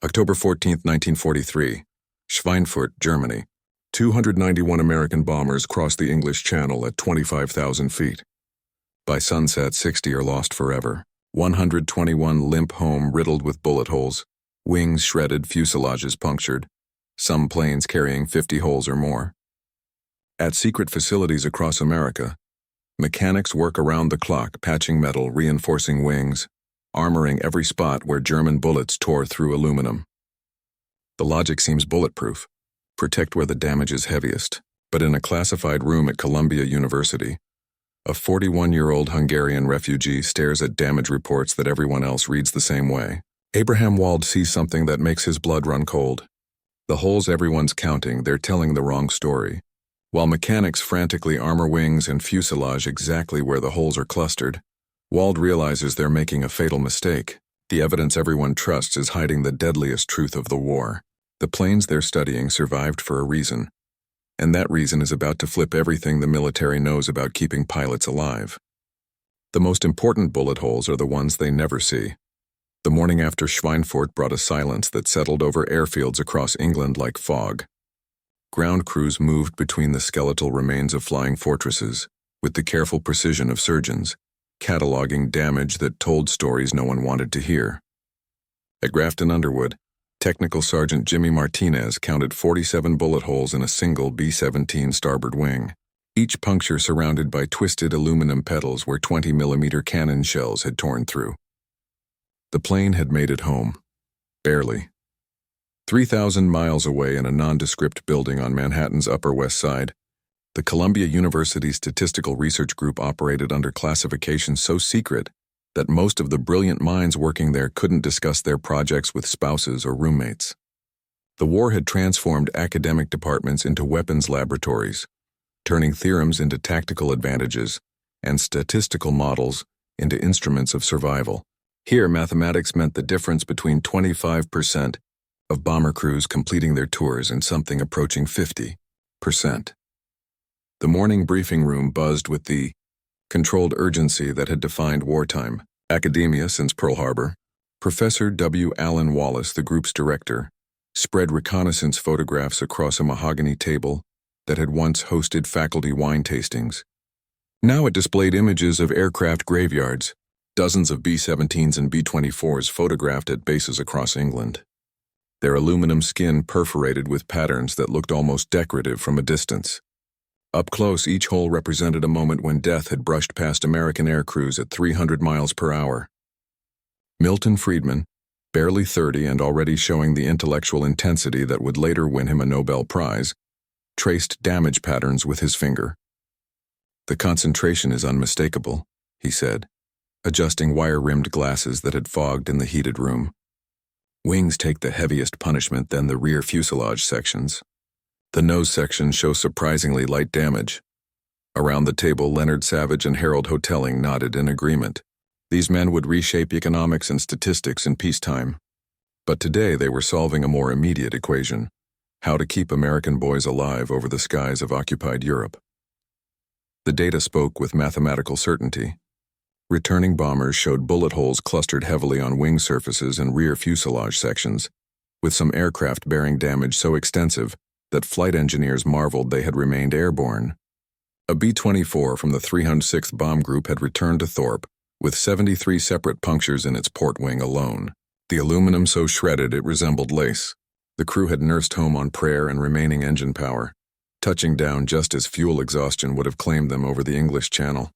October 14, 1943, Schweinfurt, Germany. 291 American bombers crossed the English Channel at 25,000 feet. By sunset, 60 are lost forever. 121 limp home riddled with bullet holes, wings shredded, fuselages punctured, some planes carrying 50 holes or more. At secret facilities across America, mechanics work around the clock, patching metal, reinforcing wings, armoring every spot where German bullets tore through aluminum. The logic seems bulletproof. Protect where the damage is heaviest. But in a classified room at Columbia University, a 41-year-old Hungarian refugee stares at damage reports that everyone else reads the same way. Abraham Wald sees something that makes his blood run cold. The holes everyone's counting, they're telling the wrong story. While mechanics frantically armor wings and fuselage exactly where the holes are clustered, Wald realizes they're making a fatal mistake. The evidence everyone trusts is hiding the deadliest truth of the war. The planes they're studying survived for a reason, and that reason is about to flip everything the military knows about keeping pilots alive. The most important bullet holes are the ones they never see. The morning after Schweinfurt brought a silence that settled over airfields across England like fog. Ground crews moved between the skeletal remains of flying fortresses, with the careful precision of surgeons, cataloging damage that told stories no one wanted to hear. At Grafton Underwood, Technical Sergeant Jimmy Martinez counted 47 bullet holes in a single B-17 starboard wing, each puncture surrounded by twisted aluminum petals where 20mm cannon shells had torn through. The plane had made it home. Barely. 3,000 miles away in a nondescript building on Manhattan's Upper West Side, the Columbia University Statistical Research Group operated under classification so secret that most of the brilliant minds working there couldn't discuss their projects with spouses or roommates. The war had transformed academic departments into weapons laboratories, turning theorems into tactical advantages and statistical models into instruments of survival. Here, mathematics meant the difference between 25% of bomber crews completing their tours and something approaching 50%. The morning briefing room buzzed with the controlled urgency that had defined wartime. Academia since Pearl Harbor. Professor W. Allen Wallace, the group's director, spread reconnaissance photographs across a mahogany table that had once hosted faculty wine tastings. Now it displayed images of aircraft graveyards, dozens of B-17s and B-24s photographed at bases across England, their aluminum skin perforated with patterns that looked almost decorative from a distance. Up close, each hole represented a moment when death had brushed past American air crews at 300 miles per hour. Milton Friedman, barely 30 and already showing the intellectual intensity that would later win him a Nobel Prize, traced damage patterns with his finger. "The concentration is unmistakable," he said, adjusting wire-rimmed glasses that had fogged in the heated room. "Wings take the heaviest punishment, then the rear fuselage sections. The nose sections show surprisingly light damage." Around the table, Leonard Savage and Harold Hotelling nodded in agreement. These men would reshape economics and statistics in peacetime. But today they were solving a more immediate equation: how to keep American boys alive over the skies of occupied Europe. The data spoke with mathematical certainty. Returning bombers showed bullet holes clustered heavily on wing surfaces and rear fuselage sections, with some aircraft bearing damage so extensive that flight engineers marveled they had remained airborne. A B-24 from the 306th Bomb Group had returned to Thorpe, with 73 separate punctures in its port wing alone, the aluminum so shredded it resembled lace. The crew had nursed home on prayer and remaining engine power, touching down just as fuel exhaustion would have claimed them over the English Channel.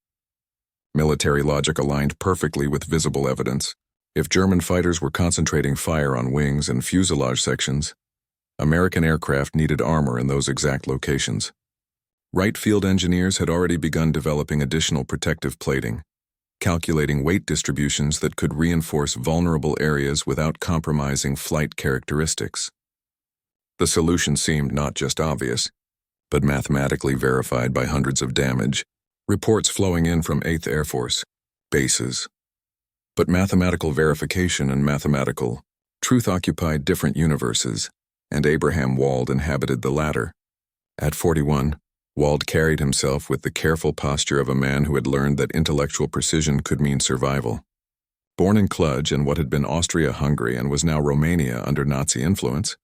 Military logic aligned perfectly with visible evidence. If German fighters were concentrating fire on wings and fuselage sections, American aircraft needed armor in those exact locations. Wright Field engineers had already begun developing additional protective plating, calculating weight distributions that could reinforce vulnerable areas without compromising flight characteristics. The solution seemed not just obvious, but mathematically verified by hundreds of damage reports flowing in from 8th Air Force bases. But mathematical verification and mathematical truth occupied different universes, and Abraham Wald inhabited the latter. At 41, Wald carried himself with the careful posture of a man who had learned that intellectual precision could mean survival. Born in Cluj in what had been Austria-Hungary and was now Romania under Nazi influence,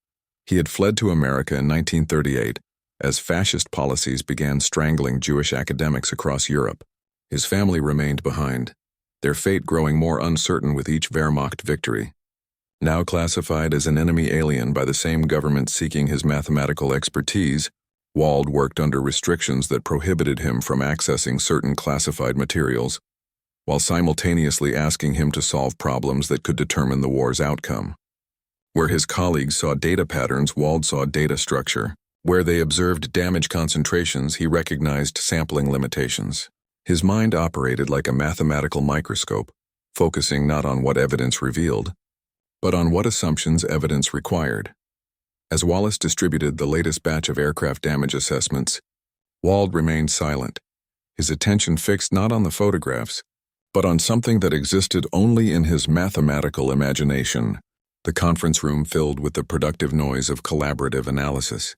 he had fled to America in 1938 as fascist policies began strangling Jewish academics across Europe. His family remained behind, their fate growing more uncertain with each Wehrmacht victory. Now classified as an enemy alien by the same government seeking his mathematical expertise, Wald worked under restrictions that prohibited him from accessing certain classified materials, while simultaneously asking him to solve problems that could determine the war's outcome. Where his colleagues saw data patterns, Wald saw data structure. Where they observed damage concentrations, he recognized sampling limitations. His mind operated like a mathematical microscope, focusing not on what evidence revealed, but on what assumptions evidence required. As Wallace distributed the latest batch of aircraft damage assessments, Wald remained silent, his attention fixed not on the photographs, but on something that existed only in his mathematical imagination. The conference room filled with the productive noise of collaborative analysis.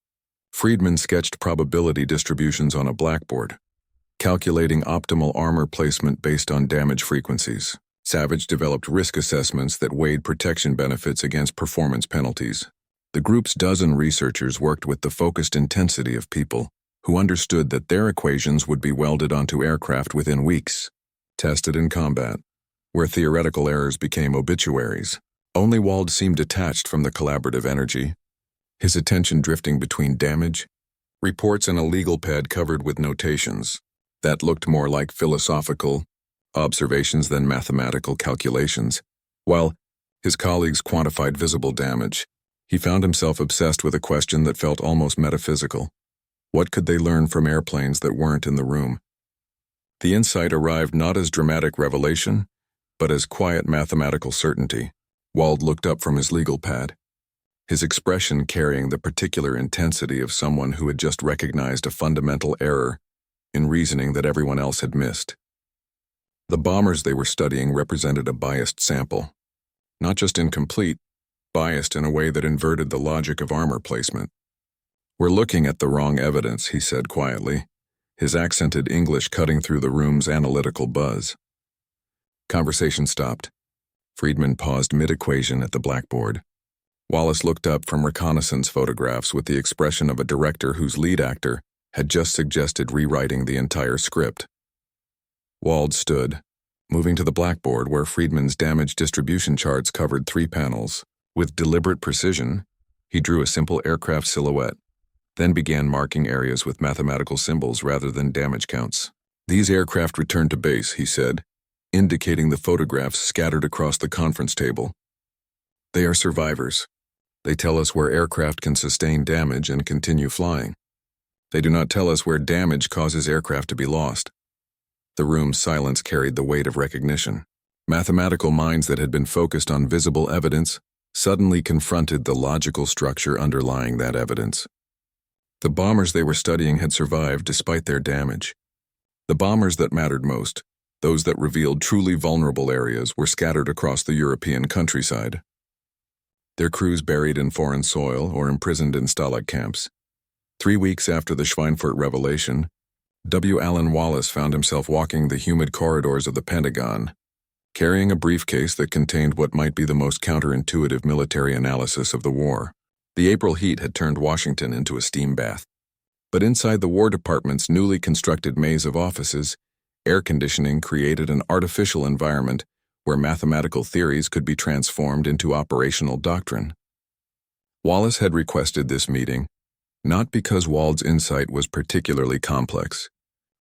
Friedman sketched probability distributions on a blackboard, calculating optimal armor placement based on damage frequencies. Savage developed risk assessments that weighed protection benefits against performance penalties. The group's dozen researchers worked with the focused intensity of people who understood that their equations would be welded onto aircraft within weeks, tested in combat, where theoretical errors became obituaries. Only Wald seemed detached from the collaborative energy, his attention drifting between damage, reports, and a legal pad covered with notations that looked more like philosophical observations than mathematical calculations. While his colleagues quantified visible damage, he found himself obsessed with a question that felt almost metaphysical. What could they learn from airplanes that weren't in the room? The insight arrived not as dramatic revelation, but as quiet mathematical certainty. Wald looked up from his legal pad, his expression carrying the particular intensity of someone who had just recognized a fundamental error in reasoning that everyone else had missed. The bombers they were studying represented a biased sample, not just incomplete, biased in a way that inverted the logic of armor placement. "We're looking at the wrong evidence," he said quietly, his accented English cutting through the room's analytical buzz. Conversation stopped. Friedman paused mid-equation at the blackboard. Wallace looked up from reconnaissance photographs with the expression of a director whose lead actor had just suggested rewriting the entire script. Wald stood, moving to the blackboard where Friedman's damage distribution charts covered 3 panels. With deliberate precision, he drew a simple aircraft silhouette, then began marking areas with mathematical symbols rather than damage counts. "These aircraft returned to base," he said, indicating the photographs scattered across the conference table. "They are survivors. They tell us where aircraft can sustain damage and continue flying. They do not tell us where damage causes aircraft to be lost." The room's silence carried the weight of recognition. Mathematical minds that had been focused on visible evidence suddenly confronted the logical structure underlying that evidence. The bombers they were studying had survived despite their damage. The bombers that mattered most, those that revealed truly vulnerable areas, were scattered across the European countryside, their crews buried in foreign soil or imprisoned in stalag camps. 3 weeks after the Schweinfurt revelation, W. Allen Wallace found himself walking the humid corridors of the Pentagon, carrying a briefcase that contained what might be the most counterintuitive military analysis of the war. The April heat had turned Washington into a steam bath. But inside the War Department's newly constructed maze of offices, air conditioning created an artificial environment where mathematical theories could be transformed into operational doctrine. Wallace had requested this meeting, not because Wald's insight was particularly complex,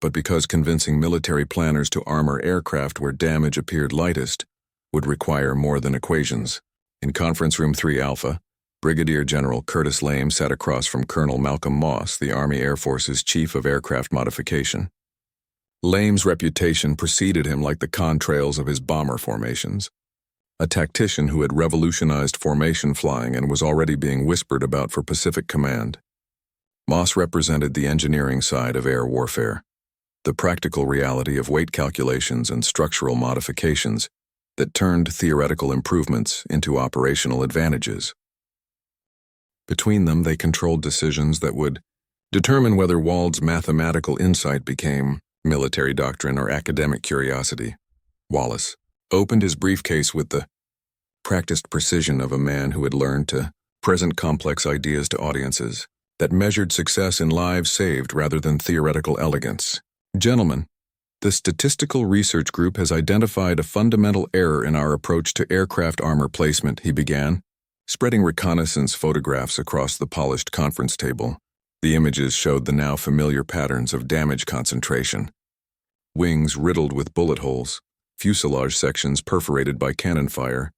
but because convincing military planners to armor aircraft where damage appeared lightest would require more than equations. In Conference Room 3 Alpha, Brigadier General Curtis Lame sat across from Colonel Malcolm Moss, the Army Air Force's Chief of Aircraft Modification. Lame's reputation preceded him like the contrails of his bomber formations, a tactician who had revolutionized formation flying and was already being whispered about for Pacific Command. Moss represented the engineering side of air warfare, the practical reality of weight calculations and structural modifications that turned theoretical improvements into operational advantages. Between them, they controlled decisions that would determine whether Wald's mathematical insight became military doctrine or academic curiosity. Wallace, opened his briefcase with the practiced precision of a man who had learned to present complex ideas to audiences that measured success in lives saved rather than theoretical elegance. Gentlemen, the Statistical Research Group has identified a fundamental error in our approach to aircraft armor placement, he began, spreading reconnaissance photographs across the polished conference table. The images showed the now familiar patterns of damage concentration. Wings riddled with bullet holes, fuselage sections perforated by cannon fire,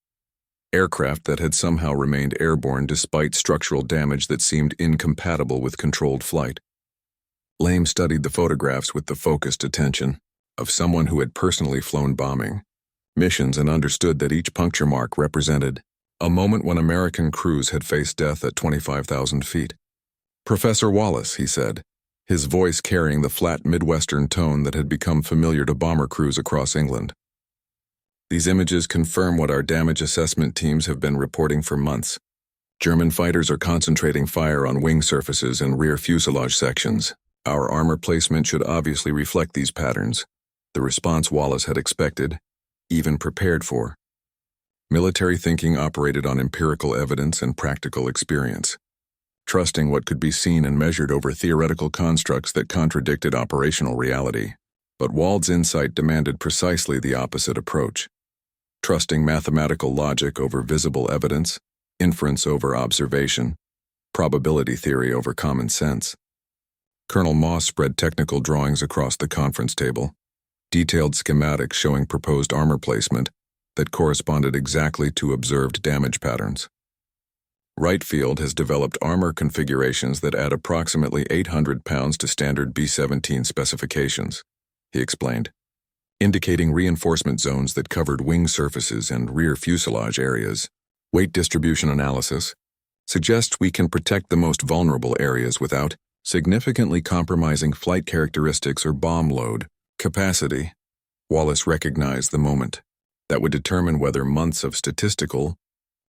aircraft that had somehow remained airborne despite structural damage that seemed incompatible with controlled flight. Lame studied the photographs with the focused attention of someone who had personally flown bombing missions and understood that each puncture mark represented a moment when American crews had faced death at 25,000 feet. "Professor Wallace," he said, his voice carrying the flat Midwestern tone that had become familiar to bomber crews across England. "These images confirm what our damage assessment teams have been reporting for months. German fighters are concentrating fire on wing surfaces and rear fuselage sections. Our armor placement should obviously reflect these patterns, the response Wallace had expected, even prepared for. Military thinking operated on empirical evidence and practical experience, trusting what could be seen and measured over theoretical constructs that contradicted operational reality. But Wald's insight demanded precisely the opposite approach, trusting mathematical logic over visible evidence, inference over observation, probability theory over common sense. Colonel Moss spread technical drawings across the conference table, detailed schematics showing proposed armor placement that corresponded exactly to observed damage patterns. Wright Field has developed armor configurations that add approximately 800 pounds to standard B-17 specifications, he explained, indicating reinforcement zones that covered wing surfaces and rear fuselage areas. Weight distribution analysis suggests we can protect the most vulnerable areas without significantly compromising flight characteristics or bomb load capacity. Wallace recognized the moment that would determine whether months of statistical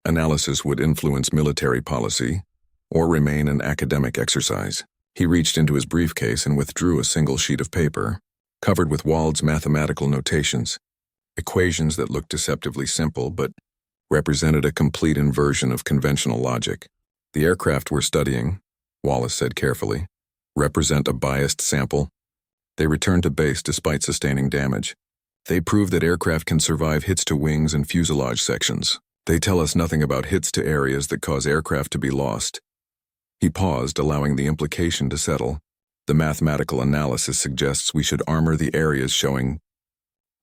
analysis would influence military policy or remain an academic exercise. He reached into his briefcase and withdrew a single sheet of paper, covered with Wald's mathematical notations, equations that looked deceptively simple but represented a complete inversion of conventional logic. "The aircraft we're studying," Wallace said carefully, "represent a biased sample. They return to base despite sustaining damage. They prove that aircraft can survive hits to wings and fuselage sections. They tell us nothing about hits to areas that cause aircraft to be lost." He paused, allowing the implication to settle. "The mathematical analysis suggests we should armor the areas showing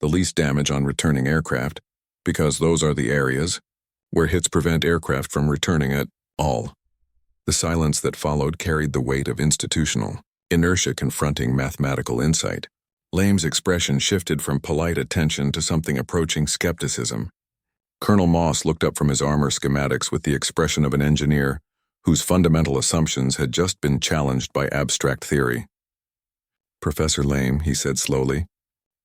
the least damage on returning aircraft, because those are the areas where hits prevent aircraft from returning at all." The silence that followed carried the weight of institutional inertia confronting mathematical insight. Lame's expression shifted from polite attention to something approaching skepticism. Colonel Moss looked up from his armor schematics with the expression of an engineer whose fundamental assumptions had just been challenged by abstract theory. "Professor Lame," he said slowly,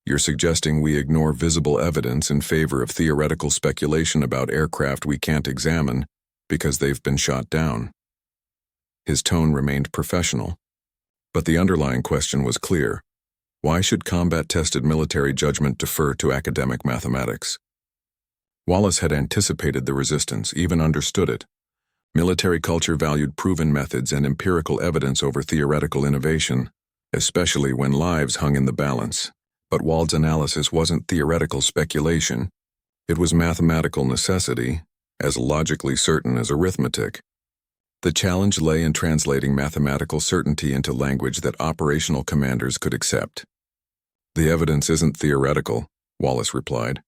"you're suggesting we ignore visible evidence in favor of theoretical speculation about aircraft we can't examine because they've been shot down." His tone remained professional, but the underlying question was clear. Why should combat-tested military judgment defer to academic mathematics? Wallace had anticipated the resistance, even understood it. Military culture valued proven methods and empirical evidence over theoretical innovation, especially when lives hung in the balance. But Wald's analysis wasn't theoretical speculation. It was mathematical necessity, as logically certain as arithmetic. The challenge lay in translating mathematical certainty into language that operational commanders could accept. "The evidence isn't theoretical," Wallace replied,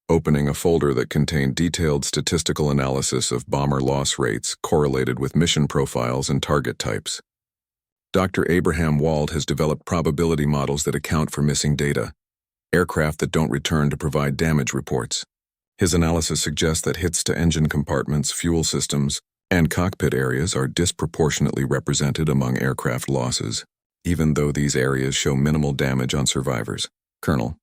opening a folder that contained detailed statistical analysis of bomber loss rates correlated with mission profiles and target types. "Dr. Abraham Wald has developed probability models that account for missing data, aircraft that don't return to provide damage reports. His analysis suggests that hits to engine compartments, fuel systems, and cockpit areas are disproportionately represented among aircraft losses, even though these areas show minimal damage on survivors." Colonel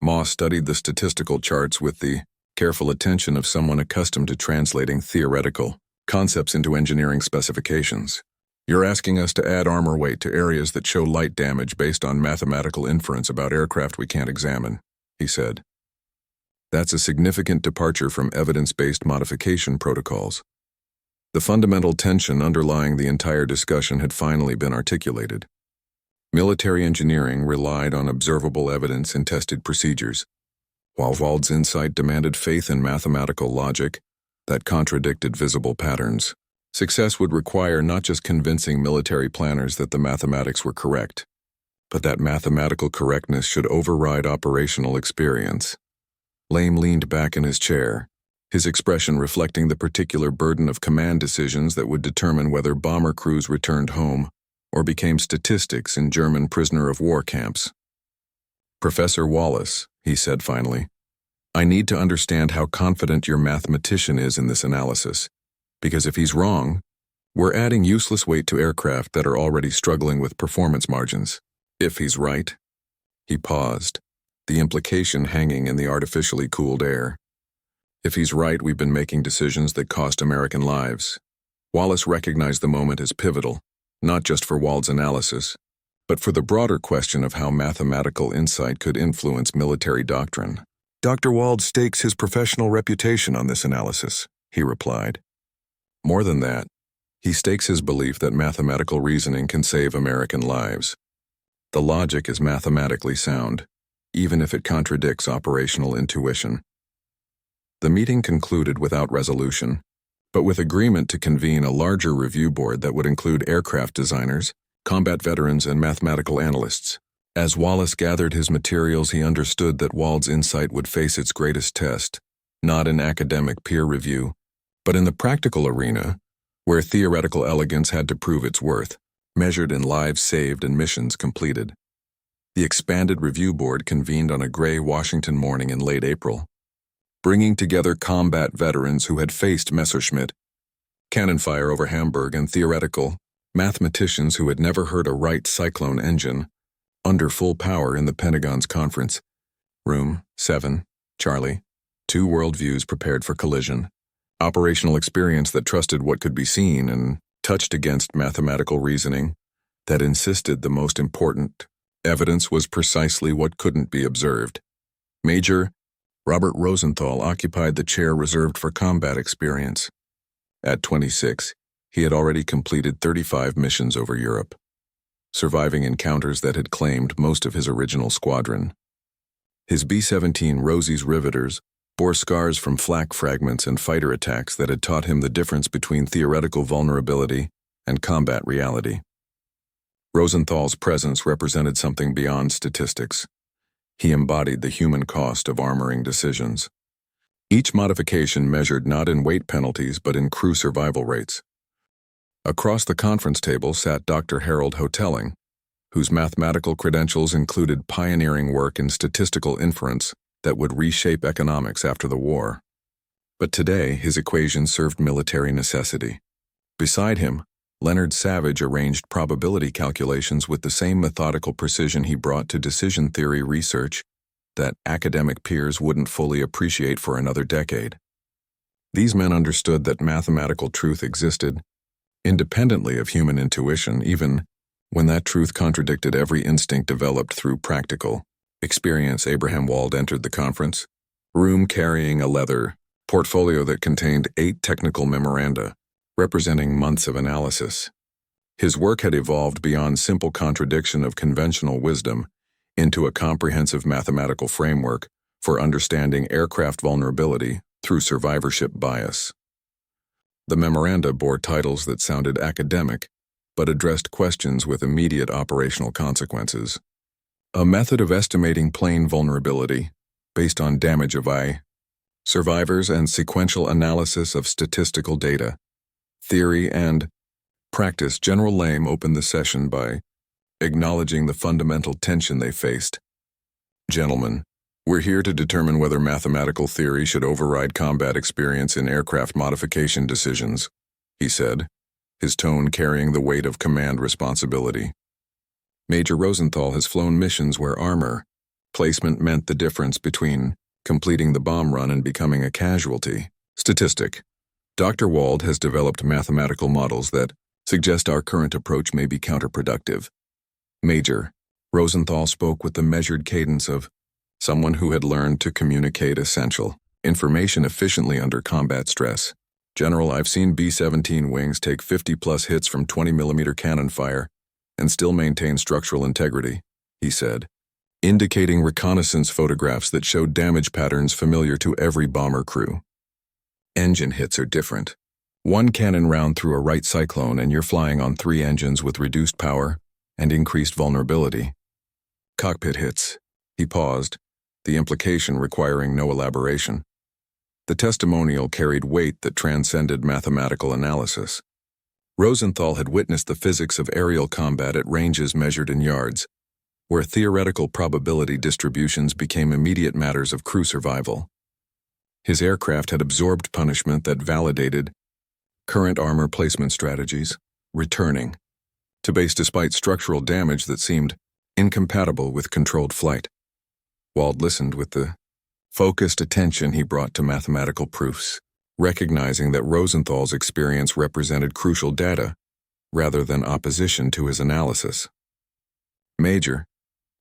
Moss studied the statistical charts with the careful attention of someone accustomed to translating theoretical concepts into engineering specifications. "You're asking us to add armor weight to areas that show light damage based on mathematical inference about aircraft we can't examine," he said. That's a significant departure from evidence-based modification protocols. The fundamental tension underlying the entire discussion had finally been articulated. Military engineering relied on observable evidence and tested procedures, while Wald's insight demanded faith in mathematical logic that contradicted visible patterns. Success would require not just convincing military planners that the mathematics were correct, but that mathematical correctness should override operational experience. Lame leaned back in his chair, his expression reflecting the particular burden of command decisions that would determine whether bomber crews returned home or became statistics in German prisoner-of-war camps. "Professor Wallace," he said finally, "I need to understand how confident your mathematician is in this analysis, because if he's wrong, we're adding useless weight to aircraft that are already struggling with performance margins. If he's right." He paused, the implication hanging in the artificially cooled air. "If he's right, we've been making decisions that cost American lives." Wallace recognized the moment as pivotal, not just for Wald's analysis, but for the broader question of how mathematical insight could influence military doctrine. "Dr. Wald stakes his professional reputation on this analysis," he replied. "More than that, he stakes his belief that mathematical reasoning can save American lives. The logic is mathematically sound, even if it contradicts operational intuition." The meeting concluded without resolution, but with agreement to convene a larger review board that would include aircraft designers, combat veterans, and mathematical analysts. As Wallace gathered his materials, he understood that Wald's insight would face its greatest test, not in academic peer review, but in the practical arena, where theoretical elegance had to prove its worth, measured in lives saved and missions completed. The expanded review board convened on a gray Washington morning in late April, bringing together combat veterans who had faced Messerschmitt, cannon fire over Hamburg, and theoretical mathematicians who had never heard a Wright cyclone engine under full power in the Pentagon's conference room 7, Charlie. Two worldviews prepared for collision. Operational experience that trusted what could be seen and touched against mathematical reasoning that insisted the most important evidence was precisely what couldn't be observed. Major Robert Rosenthal occupied the chair reserved for combat experience. At 26, he had already completed 35 missions over Europe, surviving encounters that had claimed most of his original squadron. His B-17 Rosie's riveters bore scars from flak fragments and fighter attacks that had taught him the difference between theoretical vulnerability and combat reality. Rosenthal's presence represented something beyond statistics. He embodied the human cost of armoring decisions. Each modification measured not in weight penalties but in crew survival rates. Across the conference table sat Dr. Harold Hotelling, whose mathematical credentials included pioneering work in statistical inference that would reshape economics after the war. But today, his equations served military necessity. Beside him, Leonard Savage arranged probability calculations with the same methodical precision he brought to decision theory research that academic peers wouldn't fully appreciate for another decade. These men understood that mathematical truth existed independently of human intuition, even when that truth contradicted every instinct developed through practical experience. Abraham Wald entered the conference room carrying a leather portfolio that contained 8 technical memoranda, representing months of analysis. His work had evolved beyond simple contradiction of conventional wisdom into a comprehensive mathematical framework for understanding aircraft vulnerability through survivorship bias. The memoranda bore titles that sounded academic, but addressed questions with immediate operational consequences. A method of estimating plane vulnerability, based on damage of survivors and sequential analysis of statistical data. Theory and practice. General Lame opened the session by acknowledging the fundamental tension they faced. "Gentlemen, we're here to determine whether mathematical theory should override combat experience in aircraft modification decisions," he said, his tone carrying the weight of command responsibility. "Major Rosenthal has flown missions where armor placement meant the difference between completing the bomb run and becoming a casualty. Statistic. Dr. Wald has developed mathematical models that suggest our current approach may be counterproductive." Major Rosenthal spoke with the measured cadence of someone who had learned to communicate essential information efficiently under combat stress. General, I've seen B-17 wings take 50-plus hits from 20mm cannon fire and still maintain structural integrity, he said, indicating reconnaissance photographs that showed damage patterns familiar to every bomber crew. Engine hits are different. One cannon round through a right cyclone and you're flying on 3 engines with reduced power and increased vulnerability. Cockpit hits. He paused, the implication requiring no elaboration. The testimonial carried weight that transcended mathematical analysis. Rosenthal had witnessed the physics of aerial combat at ranges measured in yards, where theoretical probability distributions became immediate matters of crew survival. His aircraft had absorbed punishment that validated current armor placement strategies, returning to base despite structural damage that seemed incompatible with controlled flight. Wald listened with the focused attention he brought to mathematical proofs, recognizing that Rosenthal's experience represented crucial data rather than opposition to his analysis. Major,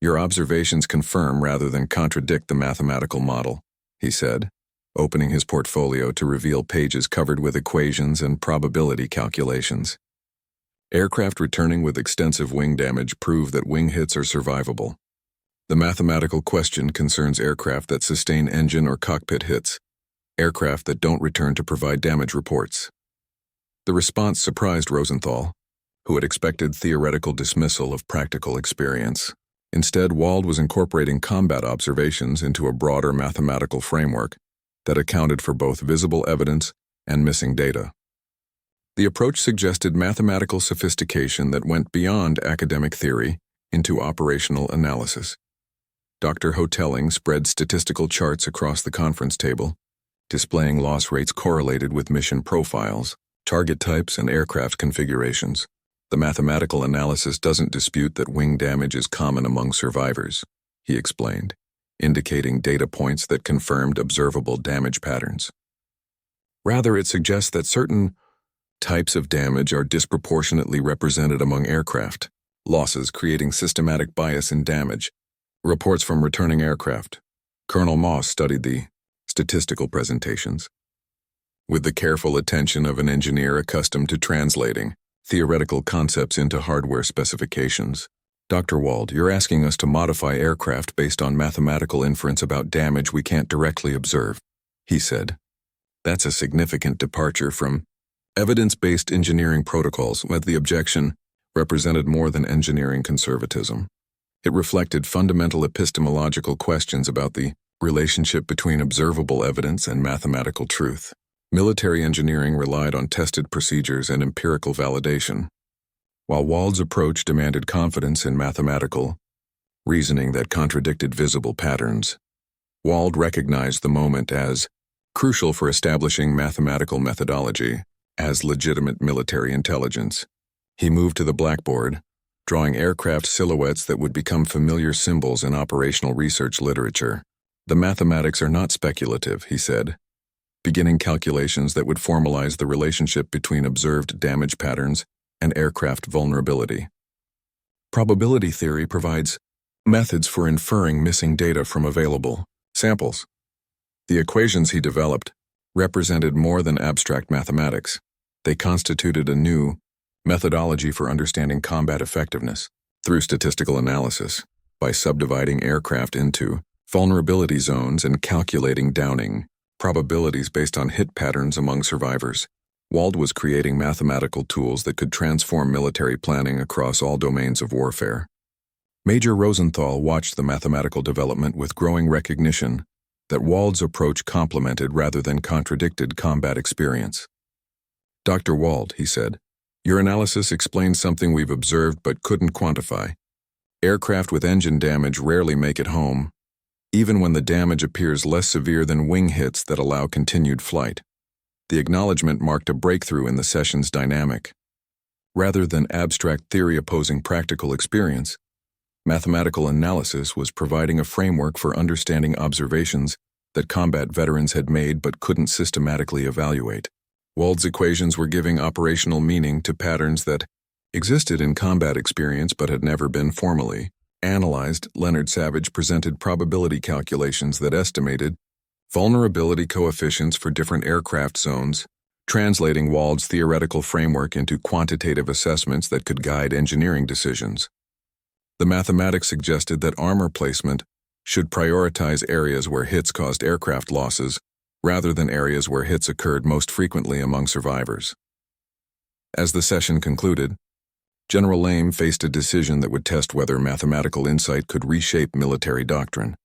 your observations confirm rather than contradict the mathematical model, he said, opening his portfolio to reveal pages covered with equations and probability calculations. Aircraft returning with extensive wing damage prove that wing hits are survivable. The mathematical question concerns aircraft that sustain engine or cockpit hits, aircraft that don't return to provide damage reports. The response surprised Rosenthal, who had expected theoretical dismissal of practical experience. Instead, Wald was incorporating combat observations into a broader mathematical framework that accounted for both visible evidence and missing data. The approach suggested mathematical sophistication that went beyond academic theory into operational analysis. Dr. Hotelling spread statistical charts across the conference table, displaying loss rates correlated with mission profiles, target types, and aircraft configurations. The mathematical analysis doesn't dispute that wing damage is common among survivors, he explained, indicating data points that confirmed observable damage patterns. Rather, it suggests that certain types of damage are disproportionately represented among aircraft, losses creating systematic bias in damage. Reports from returning aircraft. Colonel Moss studied the statistical presentations with the careful attention of an engineer accustomed to translating theoretical concepts into hardware specifications. Dr. Wald, you're asking us to modify aircraft based on mathematical inference about damage we can't directly observe, he said. That's a significant departure from evidence-based engineering protocols, but the objection represented more than engineering conservatism. It reflected fundamental epistemological questions about the relationship between observable evidence and mathematical truth. Military engineering relied on tested procedures and empirical validation, while Wald's approach demanded confidence in mathematical reasoning that contradicted visible patterns. Wald recognized the moment as crucial for establishing mathematical methodology as legitimate military intelligence. He moved to the blackboard, drawing aircraft silhouettes that would become familiar symbols in operational research literature. The mathematics are not speculative, he said, beginning calculations that would formalize the relationship between observed damage patterns and aircraft vulnerability. Probability theory provides methods for inferring missing data from available samples. The equations he developed represented more than abstract mathematics. They constituted a new methodology for understanding combat effectiveness through statistical analysis by subdividing aircraft into vulnerability zones and calculating downing probabilities based on hit patterns among survivors. Wald was creating mathematical tools that could transform military planning across all domains of warfare. Major Rosenthal watched the mathematical development with growing recognition that Wald's approach complemented rather than contradicted combat experience. Dr. Wald, he said, your analysis explains something we've observed but couldn't quantify. Aircraft with engine damage rarely make it home, even when the damage appears less severe than wing hits that allow continued flight. The acknowledgement marked a breakthrough in the session's dynamic. Rather than abstract theory opposing practical experience, mathematical analysis was providing a framework for understanding observations that combat veterans had made but couldn't systematically evaluate. Wald's equations were giving operational meaning to patterns that existed in combat experience but had never been formally analyzed, Leonard Savage presented probability calculations that estimated vulnerability coefficients for different aircraft zones, translating Wald's theoretical framework into quantitative assessments that could guide engineering decisions. The mathematics suggested that armor placement should prioritize areas where hits caused aircraft losses rather than areas where hits occurred most frequently among survivors. As the session concluded, General Lame faced a decision that would test whether mathematical insight could reshape military doctrine.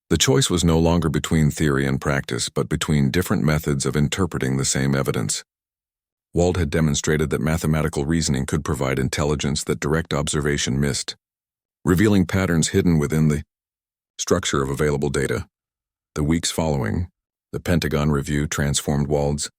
The choice was no longer between theory and practice, but between different methods of interpreting the same evidence. Wald had demonstrated that mathematical reasoning could provide intelligence that direct observation missed, revealing patterns hidden within the structure of available data. The weeks following, the Pentagon Review transformed Wald's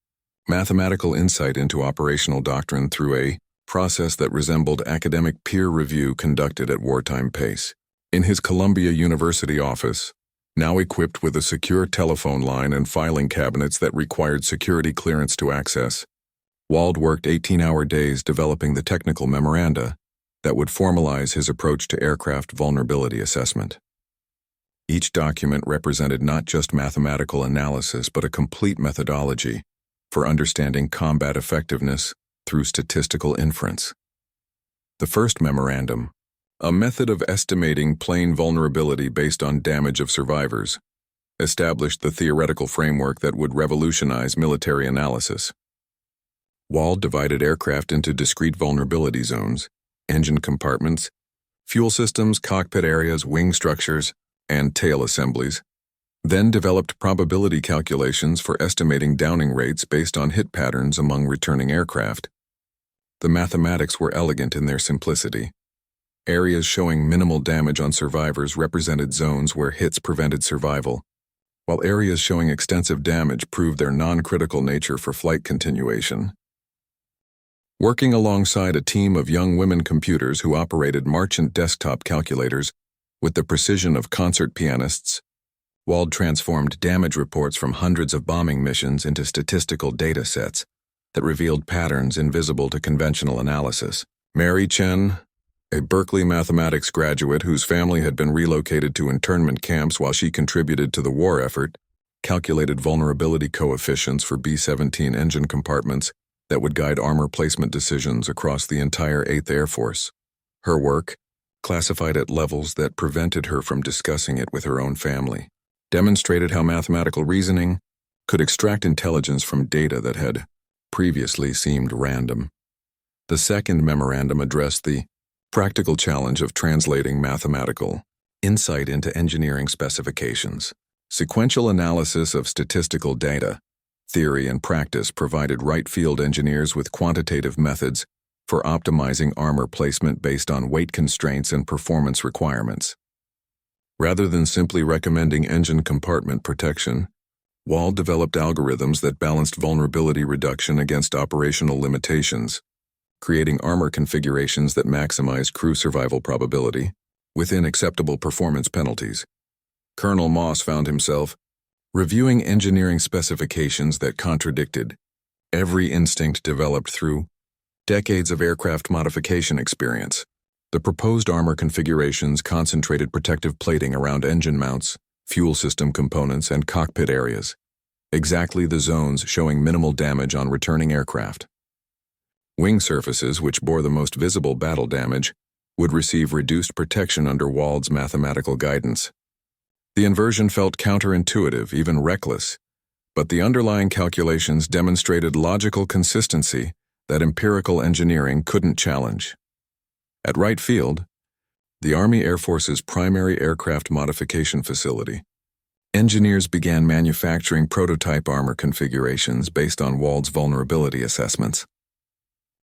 mathematical insight into operational doctrine through a process that resembled academic peer review conducted at wartime pace. In his Columbia University office, now equipped with a secure telephone line and filing cabinets that required security clearance to access, Wald worked 18-hour days developing the technical memoranda that would formalize his approach to aircraft vulnerability assessment. Each document represented not just mathematical analysis but a complete methodology for understanding combat effectiveness through statistical inference. The first memorandum, a method of estimating plane vulnerability based on damage of survivors, established the theoretical framework that would revolutionize military analysis. Wald divided aircraft into discrete vulnerability zones, engine compartments, fuel systems, cockpit areas, wing structures, and tail assemblies, then developed probability calculations for estimating downing rates based on hit patterns among returning aircraft. The mathematics were elegant in their simplicity. Areas showing minimal damage on survivors represented zones where hits prevented survival, while areas showing extensive damage proved their non-critical nature for flight continuation. Working alongside a team of young women computers who operated Marchant desktop calculators with the precision of concert pianists, Wald transformed damage reports from hundreds of bombing missions into statistical data sets that revealed patterns invisible to conventional analysis. Mary Chen, a Berkeley mathematics graduate whose family had been relocated to internment camps while she contributed to the war effort, calculated vulnerability coefficients for B-17 engine compartments that would guide armor placement decisions across the entire 8th Air Force. Her work, classified at levels that prevented her from discussing it with her own family, demonstrated how mathematical reasoning could extract intelligence from data that had previously seemed random. The second memorandum addressed the practical challenge of translating mathematical insight into engineering specifications. Sequential analysis of statistical data, theory and practice provided right-field engineers with quantitative methods for optimizing armor placement based on weight constraints and performance requirements. Rather than simply recommending engine compartment protection, Wald developed algorithms that balanced vulnerability reduction against operational limitations, creating armor configurations that maximize crew survival probability within acceptable performance penalties. Colonel Moss found himself reviewing engineering specifications that contradicted every instinct developed through decades of aircraft modification experience. The proposed armor configurations concentrated protective plating around engine mounts, fuel system components, and cockpit areas, exactly the zones showing minimal damage on returning aircraft. Wing surfaces, which bore the most visible battle damage, would receive reduced protection under Wald's mathematical guidance. The inversion felt counterintuitive, even reckless, but the underlying calculations demonstrated logical consistency that empirical engineering couldn't challenge. At Wright Field, the Army Air Force's primary aircraft modification facility, engineers began manufacturing prototype armor configurations based on Wald's vulnerability assessments.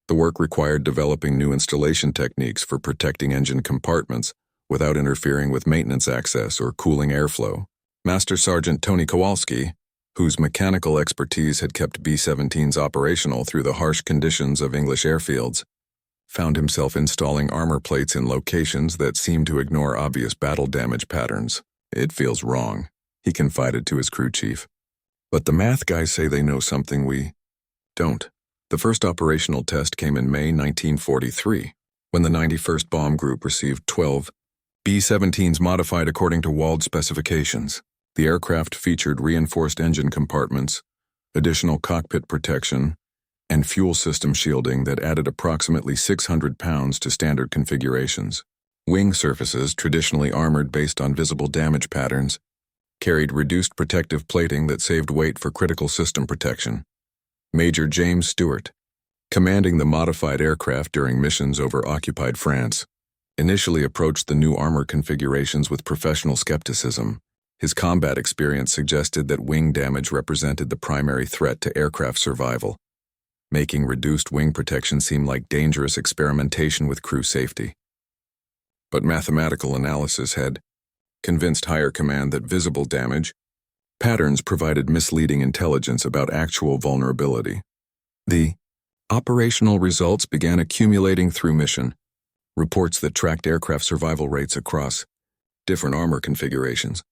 The work required developing new installation techniques for protecting engine compartments without interfering with maintenance access or cooling airflow. Master Sergeant Tony Kowalski, whose mechanical expertise had kept B-17s operational through the harsh conditions of English airfields, found himself installing armor plates in locations that seemed to ignore obvious battle damage patterns. "It feels wrong," he confided to his crew chief. "But the math guys say they know something we don't." The first operational test came in May 1943, when the 91st Bomb Group received 12 B-17s modified according to Wald specifications. The aircraft featured reinforced engine compartments, additional cockpit protection, and fuel system shielding that added approximately 600 pounds to standard configurations. Wing surfaces, traditionally armored based on visible damage patterns, carried reduced protective plating that saved weight for critical system protection. Major James Stewart, commanding the modified aircraft during missions over occupied France, initially approached the new armor configurations with professional skepticism. His combat experience suggested that wing damage represented the primary threat to aircraft survival, making reduced wing protection seem like dangerous experimentation with crew safety. But mathematical analysis had convinced higher command that visible damage patterns provided misleading intelligence about actual vulnerability. The operational results began accumulating through mission, reports that tracked aircraft survival rates across different armor configurations.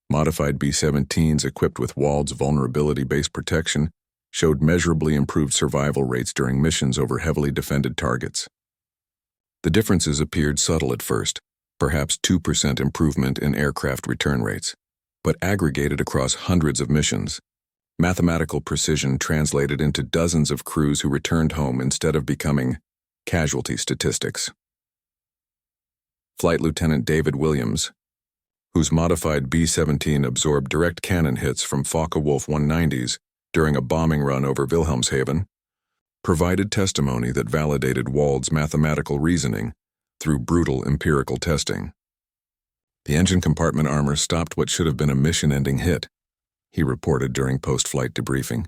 Modified B-17s equipped with Wald's vulnerability-based protection showed measurably improved survival rates during missions over heavily defended targets. The differences appeared subtle at first, perhaps 2% improvement in aircraft return rates, but aggregated across hundreds of missions. Mathematical precision translated into dozens of crews who returned home instead of becoming casualty statistics. Flight Lieutenant David Williams, whose modified B-17 absorbed direct cannon hits from Focke-Wulf 190s during a bombing run over Wilhelmshaven, provided testimony that validated Wald's mathematical reasoning through brutal empirical testing. The engine compartment armor stopped what should have been a mission-ending hit, he reported during post-flight debriefing.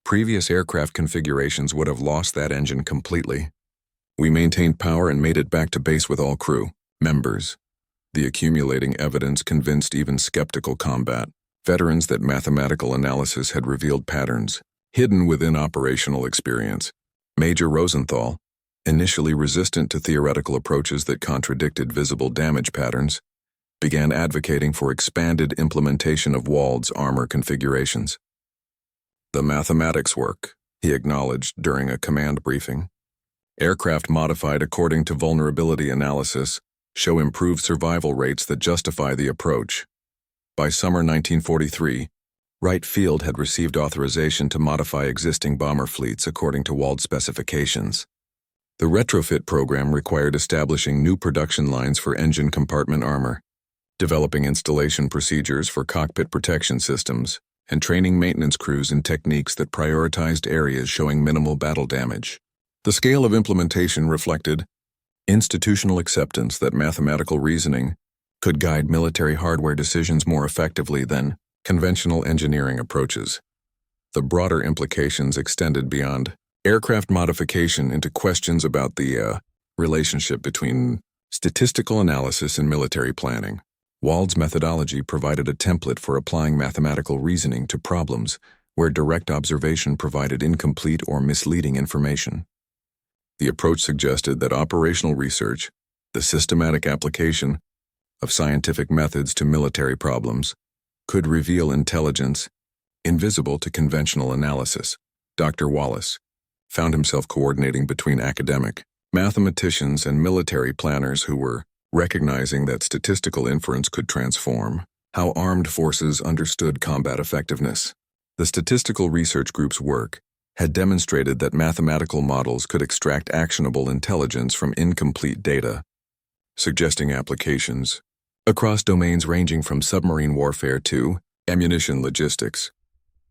Previous aircraft configurations would have lost that engine completely. We maintained power and made it back to base with all crew members. The accumulating evidence convinced even skeptical combat veterans that mathematical analysis had revealed patterns hidden within operational experience. Major Rosenthal, initially resistant to theoretical approaches that contradicted visible damage patterns, began advocating for expanded implementation of Wald's armor configurations. The mathematics work, he acknowledged during a command briefing. Aircraft modified according to vulnerability analysis show improved survival rates that justify the approach. By summer 1943, Wright Field had received authorization to modify existing bomber fleets according to Wald specifications. The retrofit program required establishing new production lines for engine compartment armor, developing installation procedures for cockpit protection systems, and training maintenance crews in techniques that prioritized areas showing minimal battle damage. The scale of implementation reflected institutional acceptance that mathematical reasoning could guide military hardware decisions more effectively than conventional engineering approaches. The broader implications extended beyond aircraft modification into questions about the relationship between statistical analysis and military planning. Wald's methodology provided a template for applying mathematical reasoning to problems where direct observation provided incomplete or misleading information. The approach suggested that operational research, the systematic application of scientific methods to military problems, could reveal intelligence invisible to conventional analysis. Dr. Wallace found himself coordinating between academic, mathematicians, and military planners who were recognizing that statistical inference could transform how armed forces understood combat effectiveness. The statistical research group's work had demonstrated that mathematical models could extract actionable intelligence from incomplete data, suggesting applications across domains ranging from submarine warfare to ammunition logistics.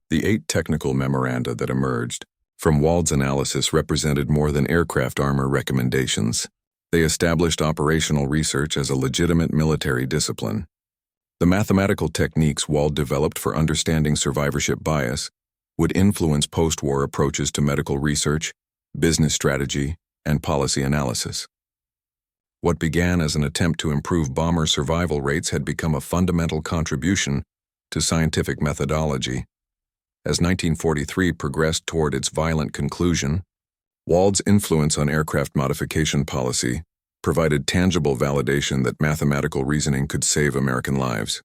The 8 technical memoranda that emerged from Wald's analysis represented more than aircraft armor recommendations. They established operational research as a legitimate military discipline. The mathematical techniques Wald developed for understanding survivorship bias would influence post-war approaches to medical research, business strategy, and policy analysis. What began as an attempt to improve bomber survival rates had become a fundamental contribution to scientific methodology. As 1943 progressed toward its violent conclusion, Wald's influence on aircraft modification policy provided tangible validation that mathematical reasoning could save American lives.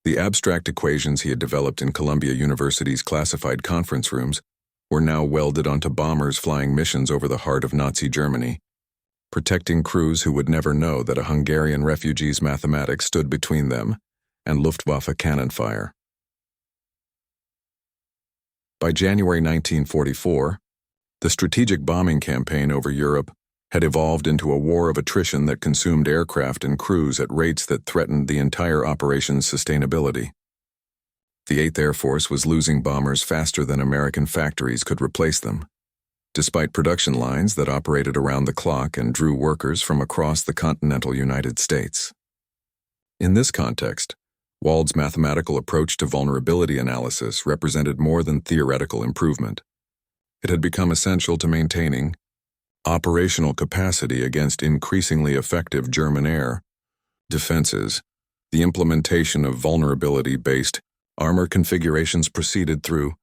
The abstract equations he had developed in Columbia University's classified conference rooms were now welded onto bombers flying missions over the heart of Nazi Germany. protecting crews who would never know that a Hungarian refugee's mathematics stood between them and Luftwaffe cannon fire. By January 1944, the strategic bombing campaign over Europe had evolved into a war of attrition that consumed aircraft and crews at rates that threatened the entire operation's sustainability. The 8th Air Force was losing bombers faster than American factories could replace them, despite production lines that operated around the clock and drew workers from across the continental United States. In this context, Wald's mathematical approach to vulnerability analysis represented more than theoretical improvement. It had become essential to maintaining operational capacity against increasingly effective German air defenses. The implementation of vulnerability-based armor configurations proceeded through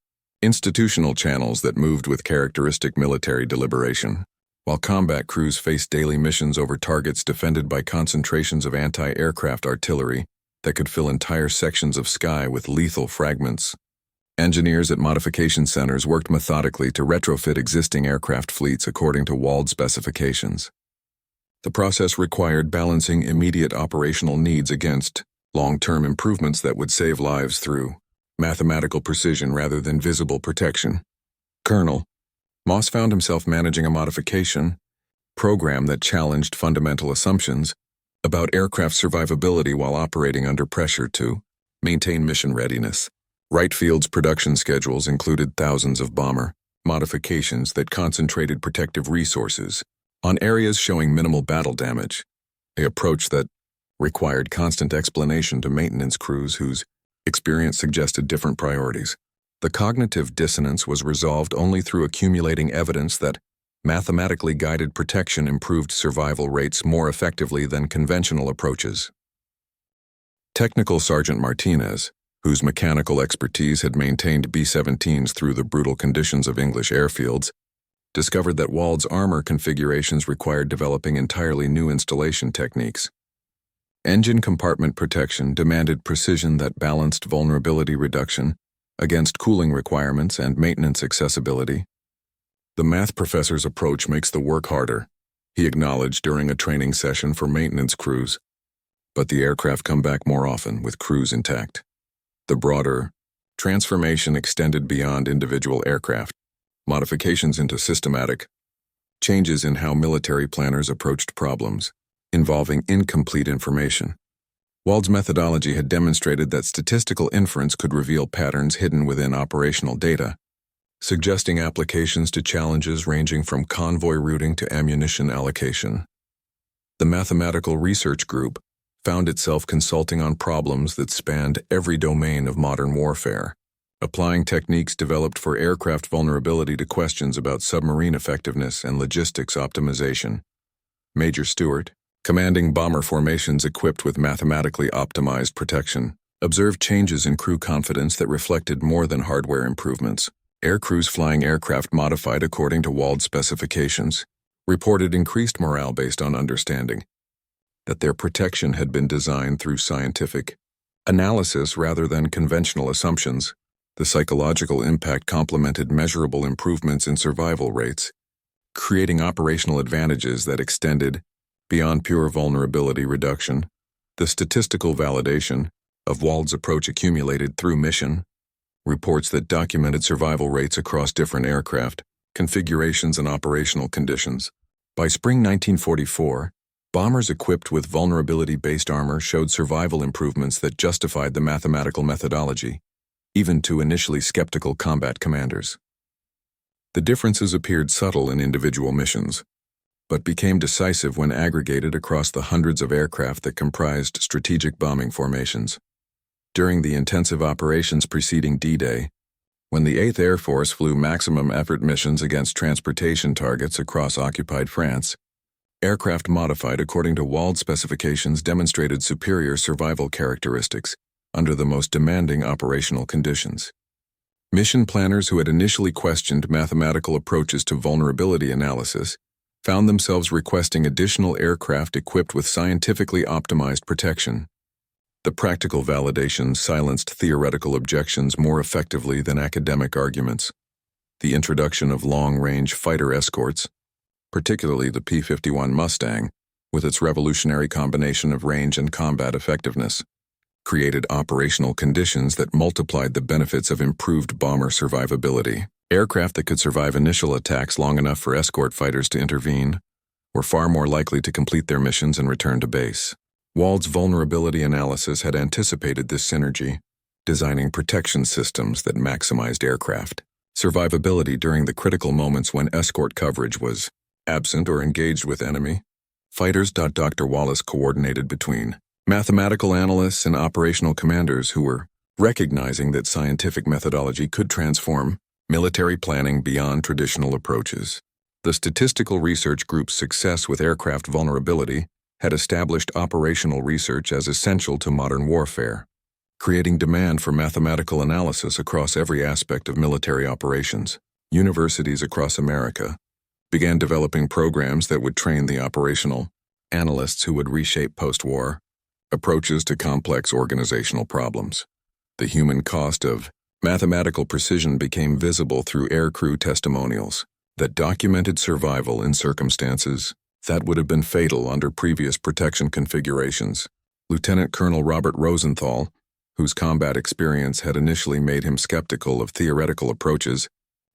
institutional channels that moved with characteristic military deliberation, while combat crews faced daily missions over targets defended by concentrations of anti-aircraft artillery that could fill entire sections of sky with lethal fragments. Engineers at modification centers worked methodically to retrofit existing aircraft fleets according to Wald specifications. The process required balancing immediate operational needs against long-term improvements that would save lives through mathematical precision rather than visible protection. Colonel Moss found himself managing a modification program that challenged fundamental assumptions about aircraft survivability while operating under pressure to maintain mission readiness. Wright Field's production schedules included thousands of bomber modifications that concentrated protective resources on areas showing minimal battle damage, an approach that required constant explanation to maintenance crews whose experience suggested different priorities. The cognitive dissonance was resolved only through accumulating evidence that mathematically guided protection improved survival rates more effectively than conventional approaches. Technical Sergeant Martinez, whose mechanical expertise had maintained B-17s through the brutal conditions of English airfields, discovered that Wald's armor configurations required developing entirely new installation techniques. Engine compartment protection demanded precision that balanced vulnerability reduction against cooling requirements and maintenance accessibility. The math professor's approach makes the work harder, he acknowledged during a training session for maintenance crews. But the aircraft come back more often with crews intact. The broader transformation extended beyond individual aircraft, modifications into systematic changes in how military planners approached problems involving incomplete information. Wald's methodology had demonstrated that statistical inference could reveal patterns hidden within operational data, suggesting applications to challenges ranging from convoy routing to ammunition allocation. The mathematical research group found itself consulting on problems that spanned every domain of modern warfare, applying techniques developed for aircraft vulnerability to questions about submarine effectiveness and logistics optimization. Major Stewart, commanding bomber formations equipped with mathematically optimized protection, observed changes in crew confidence that reflected more than hardware improvements. Air crews flying aircraft modified according to Wald specifications reported increased morale based on understanding that their protection had been designed through scientific analysis rather than conventional assumptions. The psychological impact complemented measurable improvements in survival rates, creating operational advantages that extended beyond pure vulnerability reduction. The statistical validation of Wald's approach accumulated through mission reports that documented survival rates across different aircraft, configurations, and operational conditions. By spring 1944, bombers equipped with vulnerability-based armor showed survival improvements that justified the mathematical methodology, even to initially skeptical combat commanders. The differences appeared subtle in individual missions, but became decisive when aggregated across the hundreds of aircraft that comprised strategic bombing formations. During the intensive operations preceding D-Day, when the 8th Air Force flew maximum effort missions against transportation targets across occupied France, aircraft modified according to Wald specifications demonstrated superior survival characteristics under the most demanding operational conditions. Mission planners who had initially questioned mathematical approaches to vulnerability analysis found themselves requesting additional aircraft equipped with scientifically optimized protection. The practical validation silenced theoretical objections more effectively than academic arguments. The introduction of long-range fighter escorts, particularly the P-51 Mustang, with its revolutionary combination of range and combat effectiveness, created operational conditions that multiplied the benefits of improved bomber survivability. Aircraft that could survive initial attacks long enough for escort fighters to intervene were far more likely to complete their missions and return to base. Wald's vulnerability analysis had anticipated this synergy, designing protection systems that maximized aircraft survivability during the critical moments when escort coverage was absent or engaged with enemy fighters. Dr. Wallace coordinated between mathematical analysts and operational commanders who were recognizing that scientific methodology could transform military planning beyond traditional approaches. The statistical research group's success with aircraft vulnerability had established operational research as essential to modern warfare, creating demand for mathematical analysis across every aspect of military operations. Universities across America began developing programs that would train the operational analysts who would reshape post-war approaches to complex organizational problems. The human cost of mathematical precision became visible through aircrew testimonials that documented survival in circumstances that would have been fatal under previous protection configurations. Lieutenant Colonel Robert Rosenthal, whose combat experience had initially made him skeptical of theoretical approaches,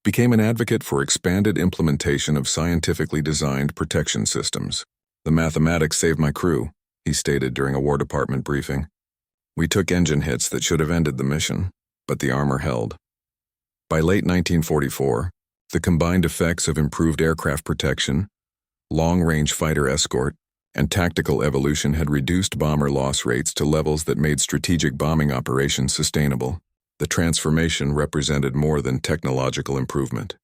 became an advocate for expanded implementation of scientifically designed protection systems. "The mathematics saved my crew," he stated during a War Department briefing. "We took engine hits that should have ended the mission, but the armor held." By late 1944, the combined effects of improved aircraft protection, long-range fighter escort, and tactical evolution had reduced bomber loss rates to levels that made strategic bombing operations sustainable. The transformation represented more than technological improvement.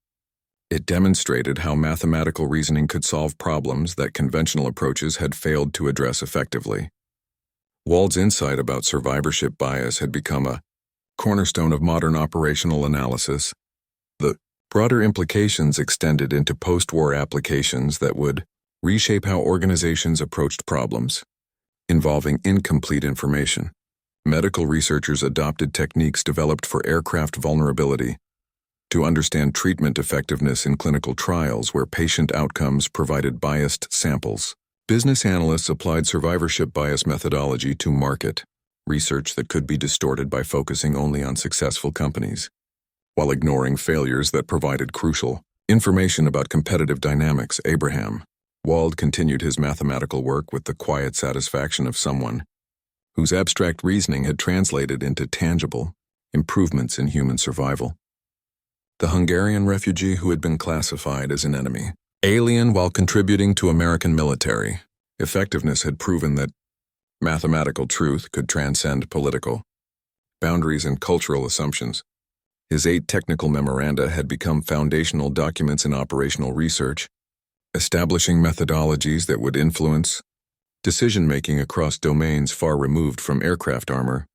It demonstrated how mathematical reasoning could solve problems that conventional approaches had failed to address effectively. Wald's insight about survivorship bias had become a cornerstone of modern operational analysis. The broader implications extended into post-war applications that would reshape how organizations approached problems involving incomplete information. Medical researchers adopted techniques developed for aircraft vulnerability to understand treatment effectiveness in clinical trials where patient outcomes provided biased samples. Business analysts applied survivorship bias methodology to market research that could be distorted by focusing only on successful companies, while ignoring failures that provided crucial information about competitive dynamics. Abraham Wald continued his mathematical work with the quiet satisfaction of someone whose abstract reasoning had translated into tangible improvements in human survival. The Hungarian refugee who had been classified as an enemy, alien while contributing to American military effectiveness, had proven that mathematical truth could transcend political boundaries and cultural assumptions. His 8 technical memoranda had become foundational documents in operational research, establishing methodologies that would influence decision-making across domains far removed from aircraft armor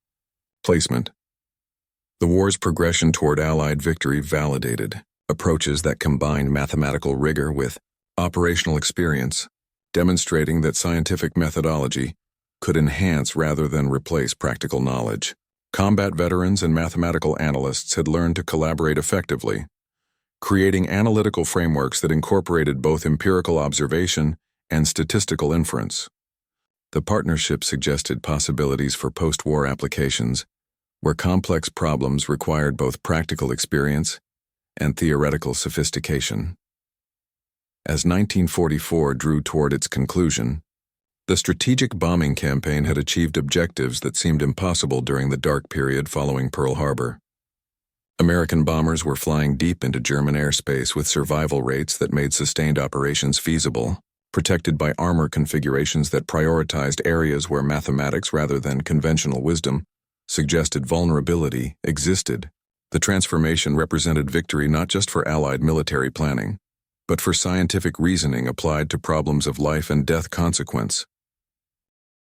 placement. The war's progression toward Allied victory validated approaches that combined mathematical rigor with operational experience, demonstrating that scientific methodology could enhance rather than replace practical knowledge. Combat veterans and mathematical analysts had learned to collaborate effectively, creating analytical frameworks that incorporated both empirical observation and statistical inference. The partnership suggested possibilities for post-war applications where complex problems required both practical experience and theoretical sophistication. As 1944 drew toward its conclusion, the strategic bombing campaign had achieved objectives that seemed impossible during the dark period following Pearl Harbor. American bombers were flying deep into German airspace with survival rates that made sustained operations feasible, protected by armor configurations that prioritized areas where mathematics rather than conventional wisdom suggested vulnerability existed. The transformation represented victory not just for Allied military planning, but for scientific reasoning applied to problems of life and death consequence.